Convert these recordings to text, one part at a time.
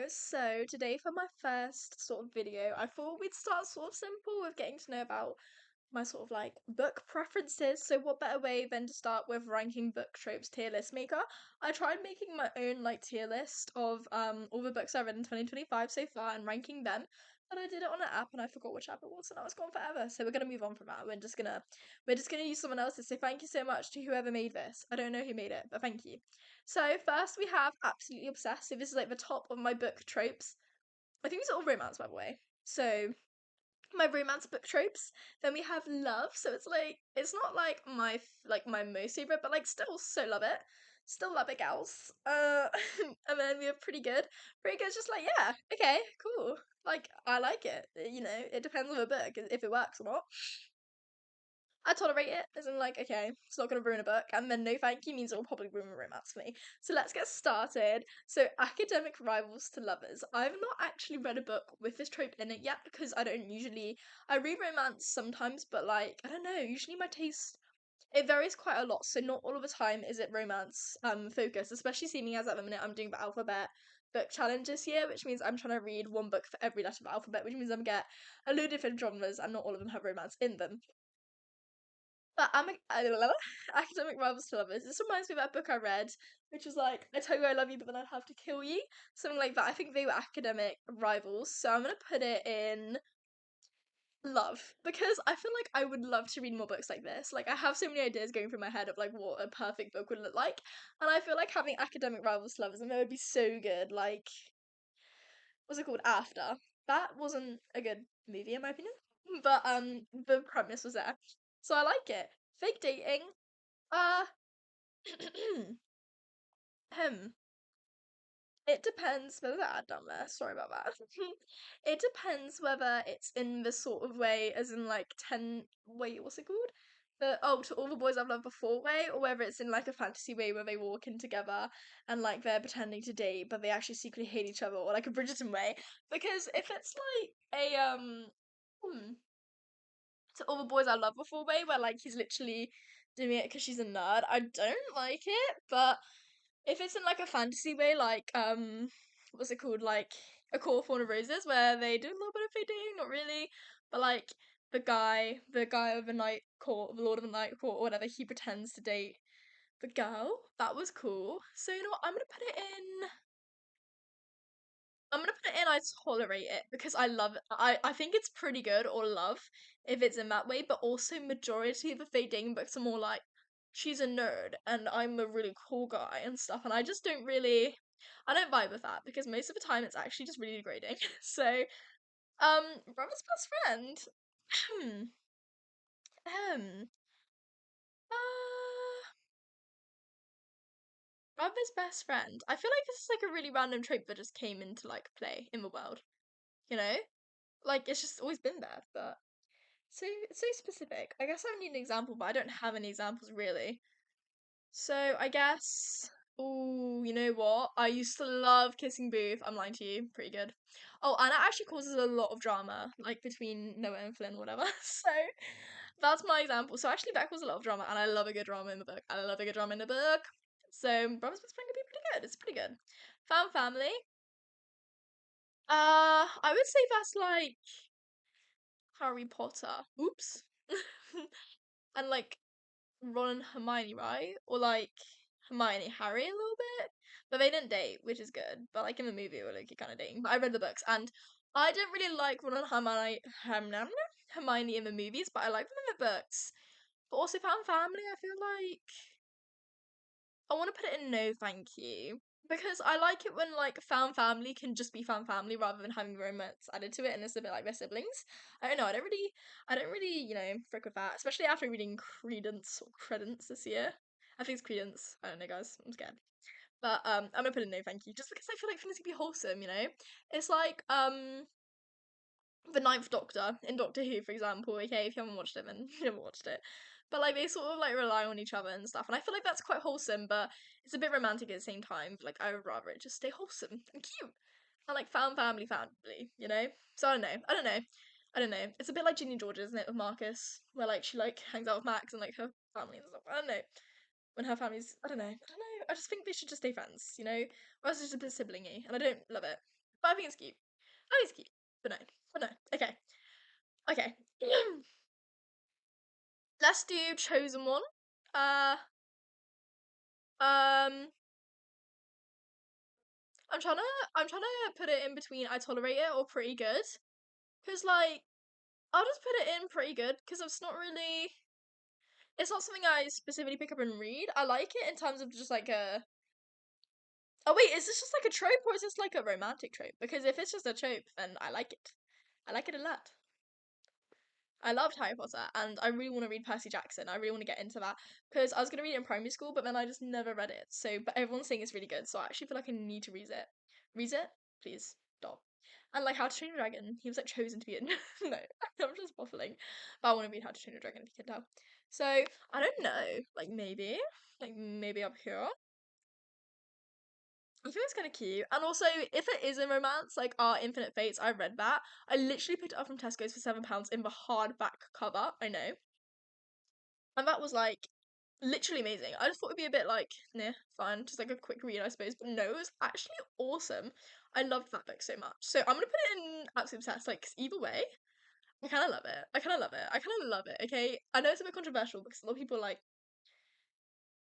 So today for my first sort of video, I thought we'd start sort of simple with getting to know about my sort of like book preferences. So what better way than to start with ranking book tropes tier list maker? I tried making my own like tier list of all the books I read in 2025 so far and ranking them. But I did it on an app and I forgot which app it was and now it's gone forever. So we're gonna move on from that. We're just gonna use someone else's. So thank you so much to whoever made this. I don't know who made it, but thank you. So first we have Absolutely Obsessed. So this is like the top of my book tropes. I think these are all romance, by the way. So my romance book tropes. Then we have love. So it's not like my most favorite, but like still so love it. Still love it, gals. And then we have pretty good. Pretty good's just like yeah, okay, cool. Like I like it. You know, it depends on the book if it works or not. I tolerate it, as in like, okay, it's not gonna ruin a book, and then no thank you means it will probably ruin a romance for me. So let's get started. So academic rivals to lovers. I've not actually read a book with this trope in it yet because I read romance sometimes, but like I don't know, usually my taste it varies quite a lot. So not all of the time is it romance focused, especially seeming as at the minute I'm doing the alphabet book challenge this year, which means I'm trying to read one book for every letter of the alphabet, which means I'm gonna get a load of different genres and not all of them have romance in them. But I love Academic Rivals to Lovers. This reminds me of that book I read, which was like, I tell you I love you, but then I'd have to kill you. Something like that. I think they were academic rivals. So I'm gonna put it in love. Because I feel like I would love to read more books like this. Like I have so many ideas going through my head of like what a perfect book would look like. And I feel like having academic rivals to lovers and that would be so good. Like what's it called? After. That wasn't a good movie in my opinion. But the premise was there. So I like it. Fake dating. Uh Ahem. It depends whether that down there. Sorry about that. It depends whether it's in the sort of way, as in like wait, what's it called? To all the boys I've loved before way, or whether it's in like a fantasy way where they walk in together and like they're pretending to date, but they actually secretly hate each other, or like a Bridgerton way. Because if it's like hmm, to all the boys I loved before way, where like he's literally doing it because she's a nerd, I don't like it, but if it's in like a fantasy way, like what's it called? Like A Court of Thorn and Roses, where they do a little bit of fake dating, not really, but like the guy of the Night Court, the Lord of the Night Court, or whatever, he pretends to date the girl. That was cool. So you know what? I'm gonna put it in I tolerate it because I love it. I think it's pretty good or love if it's in that way, but also majority of the fake dating books are more like she's a nerd and I'm a really cool guy and stuff, and I don't vibe with that because most of the time it's actually just really degrading. So, brother's best friend. Hmm. Um. Uh, brother's best friend. I feel like this is like a really random trope that just came into like play in the world. You know, like it's just always been there, but so it's so specific. I guess I need an example, but I don't have any examples really. So I guess. Oh, you know what? I used to love Kissing Booth. I'm lying to you. Pretty good. Oh, and it actually causes a lot of drama, like between Noah and Flynn, whatever. So that's my example. So actually, that caused a lot of drama, and I love a good drama in the book. I love a good drama in the book. So Brothers Best Friend could be pretty good. It's pretty good. Found Family. I would say that's like Harry Potter. Oops. And like Ron and Hermione, right? Or like Hermione, Harry a little bit. But they didn't date, which is good. But like in the movie, they were like kind of dating. But I read the books and I didn't really like Ron and Hermione in the movies, but I like them in the books. But also Found Family, I feel like I want to put it in no thank you. Because I like it when like found family can just be found family rather than having romance added to it and it's a bit like their siblings. I don't know, I don't really, frick with that. Especially after reading Credence or Credence this year. I think it's Credence. I don't know guys, I'm scared. But I'm gonna put in no thank you, just because I feel like things can be wholesome, you know? It's like the Ninth Doctor in Doctor Who, for example. Okay, if you haven't watched it, then you haven't watched it. But like they sort of like rely on each other and stuff, and I feel like that's quite wholesome, but it's a bit romantic at the same time. Like I would rather it just stay wholesome and cute. I like family, you know. So I don't know. I don't know. I don't know. It's a bit like Ginny George, isn't it, with Marcus, where like she like hangs out with Max and like her family and stuff. I don't know. When her family's, I don't know. I just think they should just stay friends, you know. Or else it's just a bit siblingy, and I don't love it. think it's cute. I think it's cute. But no. But no. Okay. Okay. Let's do chosen one. Uh um I'm trying to put it in between I tolerate it or pretty good. Cause like I'll just put it in pretty good because it's not something I specifically pick up and read. I like it in terms of just like a oh wait, is this just like a trope or is this like a romantic trope? Because if it's just a trope, then I like it. I like it a lot. I loved Harry Potter and I really want to read Percy Jackson. I really want to get into that because I was going to read it in primary school, but then I just never read it. So, but everyone's saying it's really good, so I actually feel like I need to read it. Read it, please. Stop. And like How to Train Your Dragon, he was like chosen to be in. No, I'm just waffling. But I want to read How to Train Your Dragon if you can tell. So I don't know. Like maybe up here. I think it's kind of cute. And also, if it is a romance, like Our Infinite Fates, I read that. I literally picked it up from Tesco's for £7 in the hardback cover. I know. And that was like literally amazing. I just thought it'd be a bit like, nah, fine, just like a quick read, I suppose. But no, it was actually awesome. I loved that book so much. So I'm gonna put it in absolute obsessed. Like, 'cause either way, I kind of love it. I kind of love it. I kind of love it. Okay, I know it's a bit controversial because a lot of people are like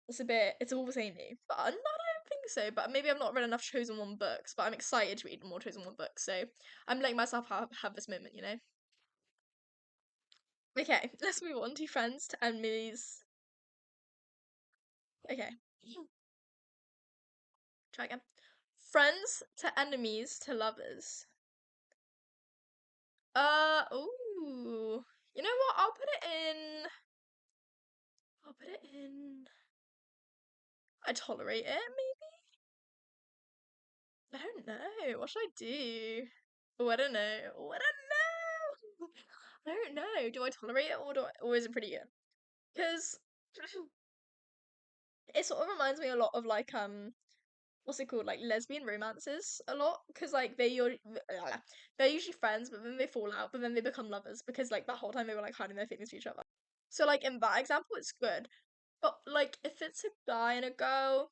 it's all the same, but no, I don't think so. But maybe I've not read enough chosen one books. But I'm excited to read more chosen one books. So I'm letting myself have this moment, you know. Okay, let's move on to friends to enemies. Okay. Try again. Friends to enemies to lovers. Ooh. You know what? I'll put it in. I tolerate it, maybe? I don't know. What should I do? Oh, I don't know. Oh, I don't know. I don't know. Do I tolerate it or is it pretty good? Because it sort of reminds me a lot of like what's it called, like lesbian romances a lot because like they're usually friends but then they fall out but then they become lovers because like that whole time they were like hiding their feelings from each other. So like in that example it's good, but like if it's a guy and a girl,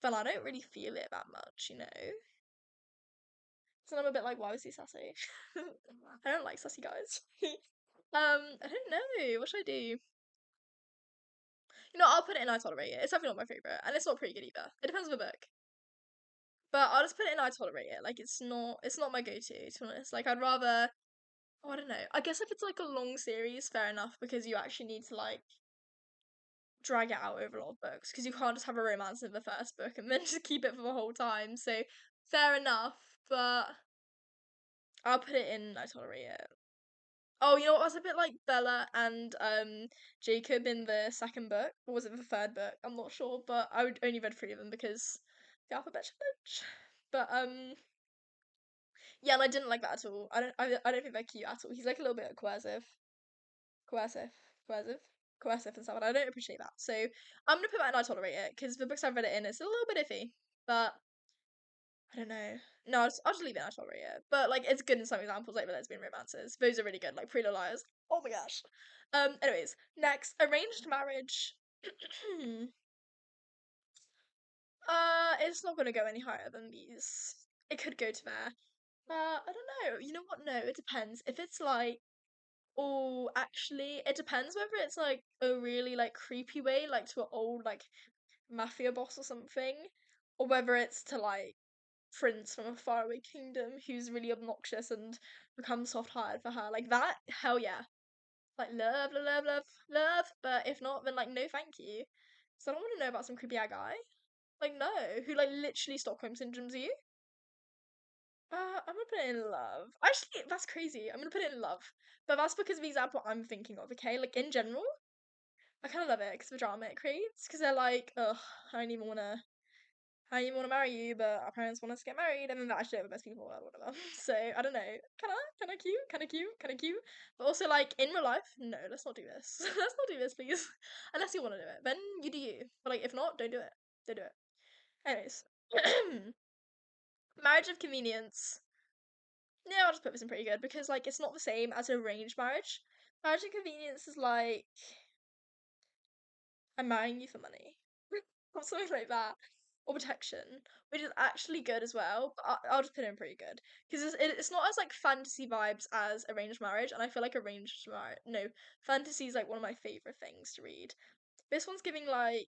then I don't really feel it that much, you know. So I'm a bit like, why was he sassy? I don't like sassy guys. I don't know, what should I do? You know, I'll put it in I tolerate it. It's definitely not my favorite and it's not pretty good either. It depends on the book. But I'll just put it in I tolerate it. Like it's not my go-to, to be honest. Like I'd rather oh, I don't know. I guess if it's like a long series, fair enough, because you actually need to like drag it out over a lot of books because you can't just have a romance in the first book and then just keep it for the whole time. So fair enough, but I'll put it in I tolerate it. Oh, you know what? I was a bit like Bella and Jacob in the second book, or was it the third book? I'm not sure, but I would only read three of them because the alphabet challenge. But yeah, and I didn't like that at all. I don't think they're cute at all. He's like a little bit coercive, coercive, coercive and stuff, and I don't appreciate that. So I'm gonna put that in I tolerate it because the books I've read it in, it's a little bit iffy, but I don't know. No, I'll just leave it in I tolerate it. But like, it's good in some examples, like the lesbian romances. Those are really good, like Pretty Little Liars. Oh my gosh. Anyways, next, arranged marriage. It's not gonna go any higher than these. It could go to there. I don't know. You know what? No, it depends. If it's like oh, actually, it depends whether it's like a really like creepy way, like to an old like mafia boss or something, or whether it's to like prince from a faraway kingdom who's really obnoxious and becomes soft-hearted for her. Like that, hell yeah. Like love, love, love, love, love. But if not, then like no, thank you. So I don't want to know about some creepy guy. Like no, who like literally Stockholm syndromes you. I'm gonna put it in love. Actually, that's crazy. I'm gonna put it in love, but that's because of the example I'm thinking of. Okay, like in general, I kind of love it because the drama it creates. Because they're like, ugh, I don't even wanna marry you, but our parents want us to get married, and then they're actually the best people or whatever. So I don't know, kind of cute, kind of cute, kind of cute. But also like in real life, no, let's not do this. Let's not do this, please. Unless you want to do it, then you do you. But like if not, don't do it. Don't do it. Anyways, marriage of convenience. Yeah, I'll just put this in pretty good because like it's not the same as arranged marriage. Marriage and convenience is like I'm marrying you for money or something like that. or protection, which is actually good as well. But I'll just put in pretty good because it's not as like fantasy vibes as arranged marriage, and I feel like arranged marriage, no, fantasy is like one of my favorite things to read. This one's giving like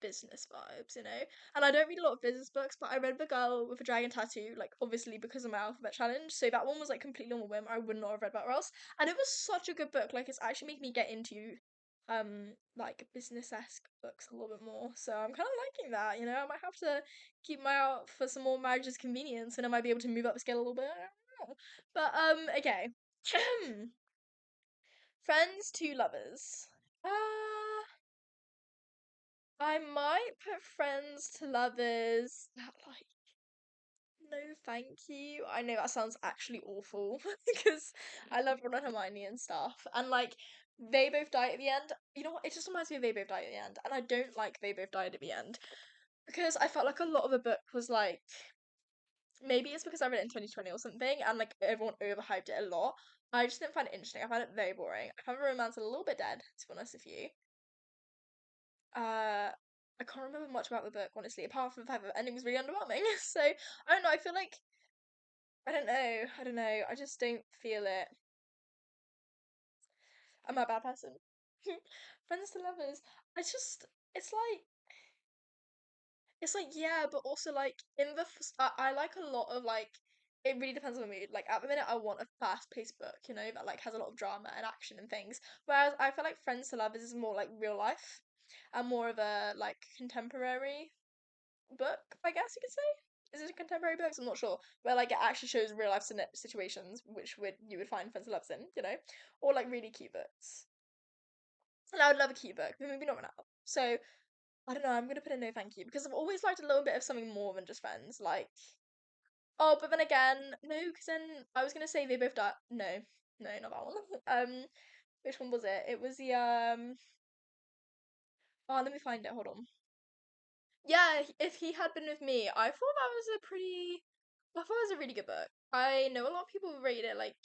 business vibes, you know. And I don't read a lot of business books, but I read The Girl with a Dragon Tattoo, like obviously because of my alphabet challenge. So that one was like completely on a whim. I would not have read that or else. And it was such a good book. Like it's actually making me get into like business esque books a little bit more. So I'm kind of liking that. You know, I might have to keep my eye out for some more marriage's convenience, and I might be able to move up the scale a little bit. I don't know. But okay. Friends to lovers. I might put friends to lovers that like no thank you. I know that sounds actually awful because I love Ron and Hermione and stuff. And like they both die at the end. You know what? It just reminds me of They Both Die at the End. And I don't like They Both Died at the End. Because I felt like a lot of the book was like maybe it's because I read it in 2020 or something and like everyone overhyped it a lot. I just didn't find it interesting. I found it very boring. I found the romance a little bit dead, to be honest with you. I can't remember much about the book, honestly, apart from the fact that the ending was really underwhelming. So I don't know. I feel like I don't know. I don't know. I just don't feel it. I'm a bad person. Friends to lovers. I just. It's like. It's like yeah, but also like in the. I like a lot of like. It really depends on the mood. Like at the minute, I want a fast-paced book, you know, that like has a lot of drama and action and things. Whereas I feel like Friends to Lovers is more like real life, and more of a like contemporary book, I guess you could say. Is it a contemporary book? I'm not sure. Where like it actually shows real life situations, which would you would find Friends Loves in, you know, or like really cute books. And I would love a cute book, but maybe not now. So I don't know. I'm gonna put a no thank you because I've always liked a little bit of something more than just friends. Like oh, but then again, no, because then I was gonna say They Both Die. No, no, not that one. Which one was it? It was the Oh, let me find it. Hold on. Yeah, if he had been with me, I thought that was a pretty. I thought it was a really good book. I know a lot of people rated it like.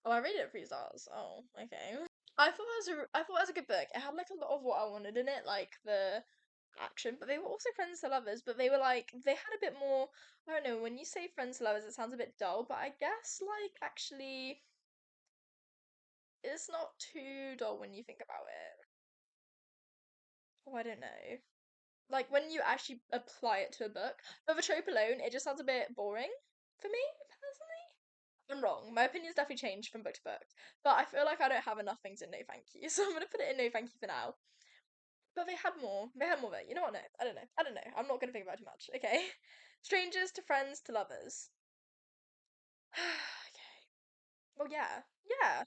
Oh, I rated it 3 stars. Oh, okay. I thought it was a good book. It had like a lot of what I wanted in it, like the action, but they were also friends to lovers. But they were like they had a bit more. I don't know. When you say friends to lovers, it sounds a bit dull, but I guess like actually, it's not too dull when you think about it. Oh, I don't know. Like when you actually apply it to a book. But the trope alone, it just sounds a bit boring for me personally. I'm wrong. My opinion's definitely changed from book to book, but I feel like I don't have enough things in no thank you, so I'm gonna put it in no thank you for now. But they had more. They had more of it. You know what? No, I don't know. I don't know. I'm not gonna think about it too much. Okay. Strangers to friends to lovers. Okay. Well, yeah, yeah,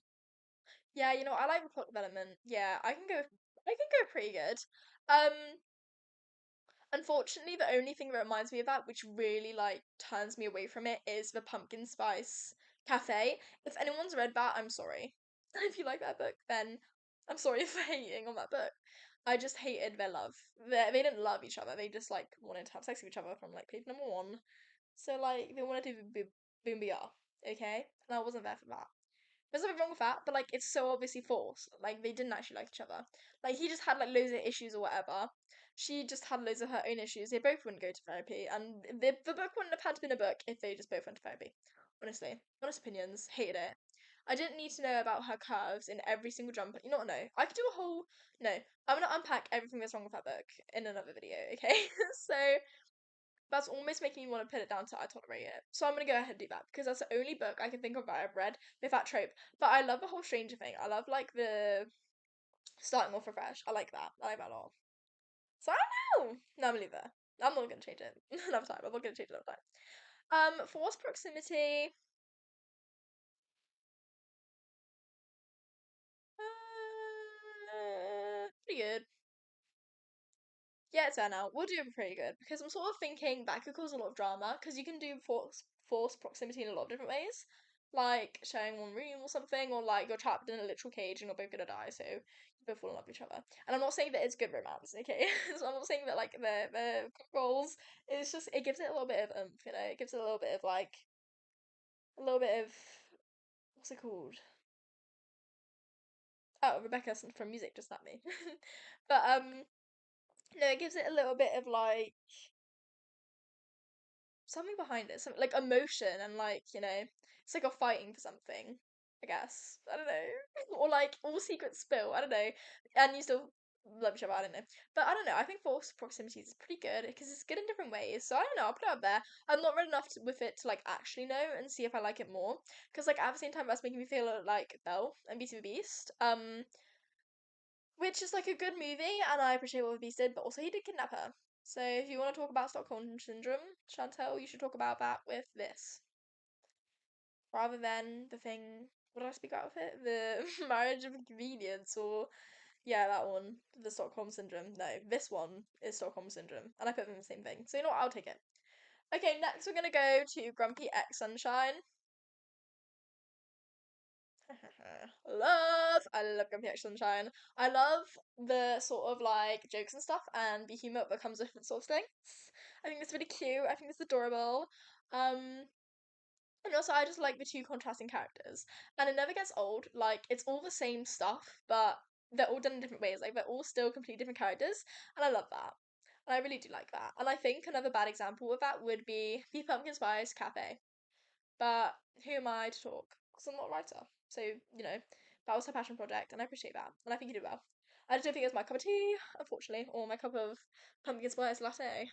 yeah. You know, I like the plot development. Yeah, I can go. I can go pretty good. Um, Unfortunately, the only thing that reminds me of that, which really like turns me away from it, is the Pumpkin Spice Cafe. If anyone's read that, I'm sorry. If you like that book, then I'm sorry for hating on that book. I just hated their love. They didn't love each other. They just like wanted to have sex with each other from like page number one. So like they wanted to be boom okay? And I wasn't there for that. There's nothing wrong with that, but like it's so obviously false. Like they didn't actually like each other. Like he just had like loads of issues or whatever. She just had loads of her own issues. They both wouldn't go to therapy, and the book wouldn't have had to been a book if they just both went to therapy. Honestly, honest opinions, hated it. I didn't need to know about her curves in every single jumper. You know what? No, I could do a whole no. I'm gonna unpack everything that's wrong with that book in another video. Okay, so that's almost making me want to put it down to I tolerate it. So I'm gonna go ahead and do that because that's the only book I can think of that I've read with that trope. But I love the whole stranger thing. I love like the starting off fresh. I like that. I like that a lot. So I don't know. No, I'm gonna leave it there. I'm not gonna change it another time. I'm not gonna change it another time. Force proximity. Pretty good. Yeah, it's there now. We'll do it pretty good because I'm sort of thinking that could cause a lot of drama because you can do force proximity in a lot of different ways, like sharing one room or something, or like you're trapped in a literal cage and you're both gonna die, so you both fall in love with each other. And I'm not saying that it's good romance, okay? So I'm not saying that like the roles. It's just it gives it a little bit of you know. It gives it a little bit of like a little bit of what's it called? Oh, Rebecca from music just snapped me. But no, it gives it a little bit of like something behind it, some like emotion and like, it's like you're fighting for something, I guess. I don't know. Or like all secrets spill, I don't know. And you still love each other, I don't know. But I don't know, I think forced proximity is pretty good because it's good in different ways. So I don't know, I'll put it up there. I'm not read enough with it to like actually know and see if I like it more. Because like at the same time that's making me feel like Belle and Beauty and the Beast. Which is like a good movie, and I appreciate what the Beast did, but also he did kidnap her. So if you want to talk about Stockholm Syndrome, Chantel, you should talk about that with this. Rather than the thing, what did I speak out of it? The Marriage of Convenience, or, yeah, that one. The Stockholm Syndrome. No, this one is Stockholm Syndrome, and I put them in the same thing. So you know what, I'll take it. Okay, next we're gonna go to Grumpy X Sunshine. I love Grumpy X Sunshine. I love the sort of like jokes and stuff and the humor that comes with different sort of things. I think it's really cute. I think it's adorable. Um, and also I just like the two contrasting characters, and it never gets old. Like it's all the same stuff, but they're all done in different ways. Like they're all still completely different characters, and I love that. And I really do like that. And I think another bad example of that would be the Pumpkin Spice Cafe. But who am I to talk? Because I'm not a writer. So, that was her passion project, and I appreciate that. And I think you did well. I just don't think it was my cup of tea, unfortunately, or my cup of pumpkin spice latte.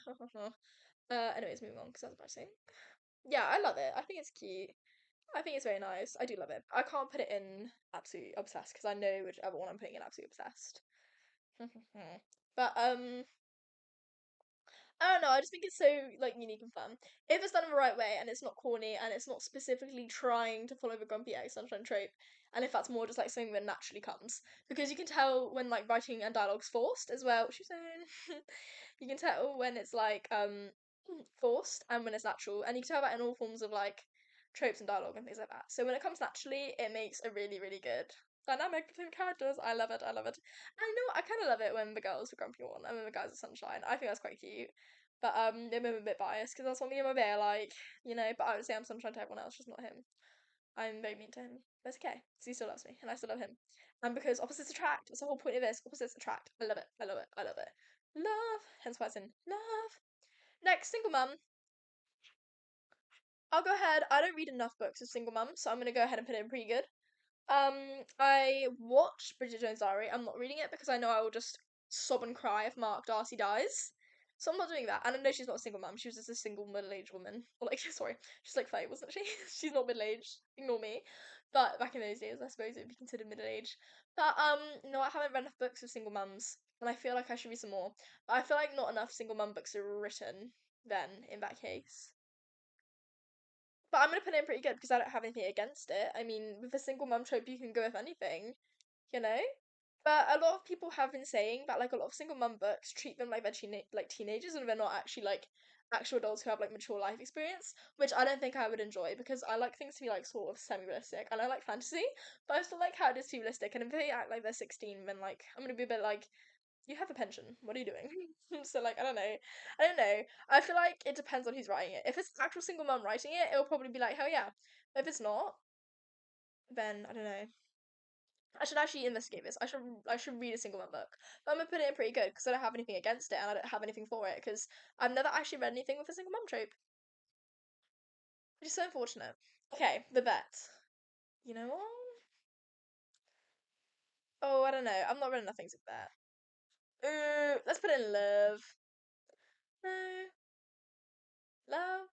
Anyways, moving on, because that's embarrassing. Yeah, I love it. I think it's cute. I think it's very nice. I do love it. I can't put it in absolutely obsessed, because I know whichever one I'm putting in absolutely obsessed. But, I don't know, I just think it's so like unique and fun. If it's done in the right way and it's not corny and it's not specifically trying to follow the grumpy egg sunshine trope, and if that's more just like something that naturally comes. Because you can tell when like writing and dialogue's forced as well, what you saying? You can tell when it's like forced and when it's natural. And you can tell that in all forms of like tropes and dialogue and things like that. So when it comes naturally, it makes a really, really good dynamic between characters. I love it, I love it. I know I kind of love it when the girls are grumpy one and when the guys are sunshine. I think that's quite cute. But maybe I'm a bit biased because that's what me and my bear like, But I would say I'm sunshine to everyone else, just not him. I'm very mean to him. But it's okay, because he still loves me, and I still love him. And because opposites attract, that's the whole point of this. Opposites attract. I love it. I love it. I love it. Love. Hence why it's in love. Next, single mum. I'll go ahead. I don't read enough books of single mum, so I'm gonna go ahead and put it in pretty good. I watched Bridget Jones' Diary. I'm not reading it because I know I will just sob and cry if Mark Darcy dies. So I'm not doing that. And I know she's not a single mum. She was just a single middle-aged woman. Or like, sorry, she's like 30, wasn't she? She's not middle-aged. Ignore me. But back in those days, I suppose it would be considered middle-aged. But no, I haven't read enough books of single mums, and I feel like I should read some more. But I feel like not enough single mum books are written. Then, in that case. But I'm gonna put it in pretty good because I don't have anything against it. I mean, with a single mum trope, you can go with anything, you know. But a lot of people have been saying that like a lot of single mum books treat them like they're like teenagers and they're not actually like actual adults who have like mature life experience, which I don't think I would enjoy because I like things to be like sort of semi-realistic and I like fantasy, but I still like how it is too realistic. And if they act like they're 16, then like I'm gonna be a bit like, you have a pension. What are you doing? So like I don't know. I don't know. I feel like it depends on who's writing it. If it's an actual single mum writing it, it'll probably be like hell yeah. But if it's not, then I don't know. I should actually investigate this. I should read a single mum book. But I'm gonna put it in pretty good because I don't have anything against it and I don't have anything for it because I've never actually read anything with a single mum trope, which is so unfortunate. Okay, the vet. You know what? Oh, I don't know. I'm not reading nothing to vet. Let's put it in love. No, love.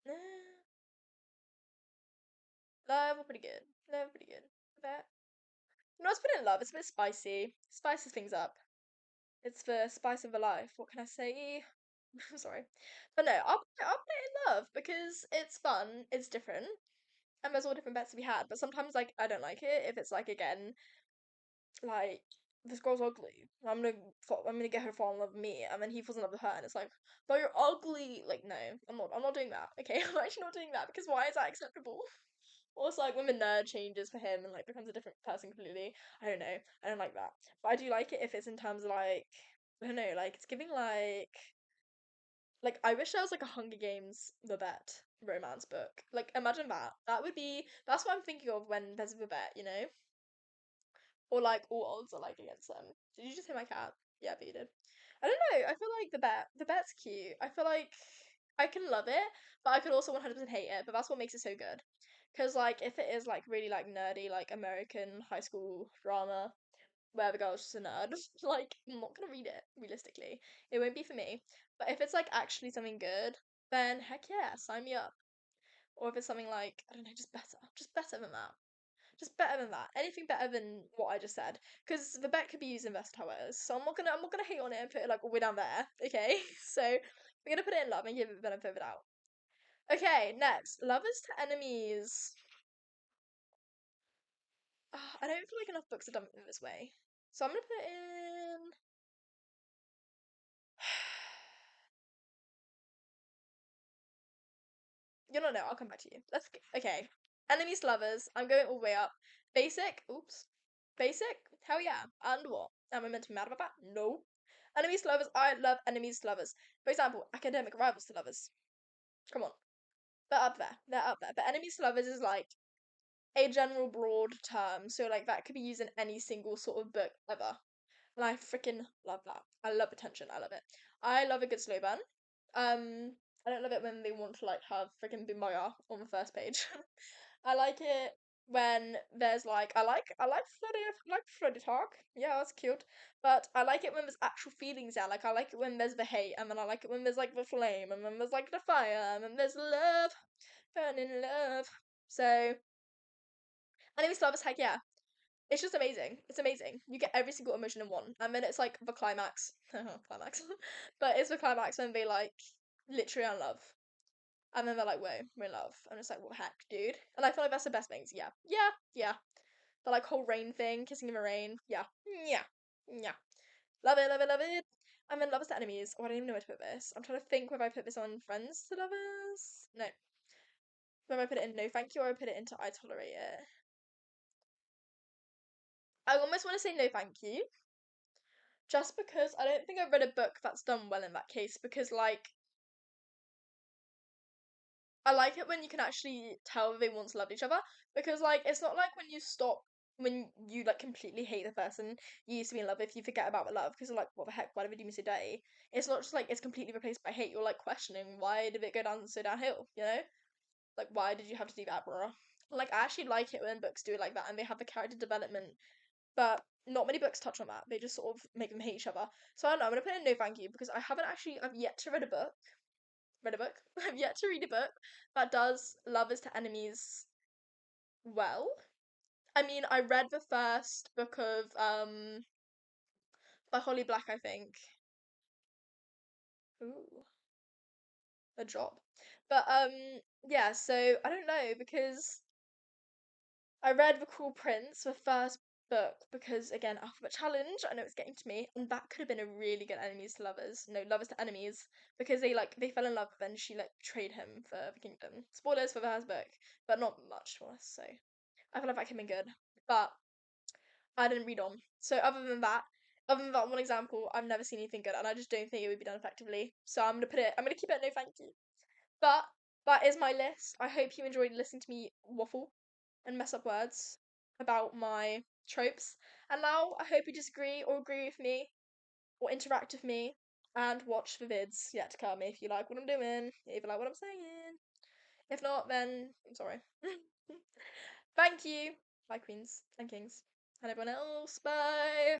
No, love. We're pretty good. Love, we're pretty good. Vet. No, let's put it in love. It's a bit spicy. Spices things up. It's the spice of a life. What can I say? I'm sorry. But no, I'll put it in love because it's fun, it's different, and there's all different bets to be had. But sometimes like I don't like it if it's like again, like this girl's ugly. I'm gonna get her to fall in love with me, and then he falls in love with her, and it's like, but you're ugly. Like no, I'm not doing that. Okay, I'm actually not doing that because why is that acceptable? Also, like when the nerd changes for him and like becomes a different person completely. I don't know. I don't like that. But I do like it if it's in terms of like I don't know, like it's giving like I wish there was like a Hunger Games Babette romance book. Like imagine that. That's what I'm thinking of when there's a Babette. Or like all odds are like against them. Did you just hear my cat? Yeah, but you did. I don't know. I feel like the bet's cute. I feel like I can love it, but I could also 100% hate it. But that's what makes it so good. Because like if it is like really like nerdy like American high school drama where the girl's just a nerd, like I'm not gonna read it realistically. It won't be for me. But if it's like actually something good, then heck yeah, sign me up. Or if it's something like I don't know, just better than that. Just better than that. Anything better than what I just said. Because the bet could be used in versatile ways. So I'm not gonna hate on it and put it like all the way down there. Okay? So we're gonna put it in love and give it the benefit of the doubt. Okay, next. Lovers to enemies. I don't feel like enough books are done in this way. So I'm gonna put it in you don't know, I'll come back to you. Okay. Enemies to lovers. I'm going all the way up. Basic. Oops. Basic? Hell yeah. And what? Am I meant to be mad about that? No. Enemies to lovers. I love enemies to lovers. For example, academic rivals to lovers. Come on. They're up there. They're up there. But enemies to lovers is like a general broad term. So like that could be used in any single sort of book ever. And I freaking love that. I love attention. I love it. I love a good slow burn. I don't love it when they want to like have freaking Bimbaya on the first page. I like it when there's like I like flirty talk. Yeah, that's cute. But I like it when there's actual feelings there. Like I like it when there's the hate, and then I like it when there's like the flame, and then there's like the fire, and then there's love, burning love. So enemies love is heck yeah. It's just amazing. It's amazing. You get every single emotion in one, and then it's like the climax, climax. But it's the climax when they like literally are in love, and then they're like, "Whoa, we're in love," and it's like, "What the heck, dude?" And I feel like that's the best things. Yeah, yeah, yeah. The like whole rain thing, kissing in the rain. Yeah, yeah, yeah. Love it, love it, love it. And then lovers to enemies. Oh, I don't even know where to put this. I'm trying to think whether I put this on friends to lovers. No, whether I put it in no thank you or I put it into I tolerate it. I almost want to say no thank you, just because I don't think I've read a book that's done well in that case. Because like I like it when you can actually tell they want to love each other because like it's not like when you like completely hate the person you used to be in love with, you forget about the love because you're like, what the heck, why did we do me so dirty? It's not just like it's completely replaced by hate. You're like questioning why did it go down so downhill, you know? Like why did you have to do that, bro? Like I actually like it when books do it like that and they have the character development, but not many books touch on that. They just sort of make them hate each other. So I don't know, I'm gonna put in no thank you because I've yet to read a book. I've yet to read a book that does lovers to enemies well. I mean, I read the first book of by Holly Black, I think. Ooh, a job. But yeah, so I don't know because I read The Cruel Prince, the first book, because again, Alphabet Challenge, I know it's getting to me, and that could have been a really good enemies to lovers. No, lovers to enemies. Because they fell in love and she like betrayed him for the kingdom. Spoilers for the first book, but not much for us, so I feel like that could have been good. But I didn't read on. So other than that one example, I've never seen anything good and I just don't think it would be done effectively. So I'm gonna keep it no thank you. But that is my list. I hope you enjoyed listening to me waffle and mess up words about my tropes. And now I hope you disagree or agree with me or interact with me and watch the vids yet to come if you like what I'm doing, if you like what I'm saying. If not, then I'm sorry. Thank you. Bye, queens and kings and everyone else. Bye.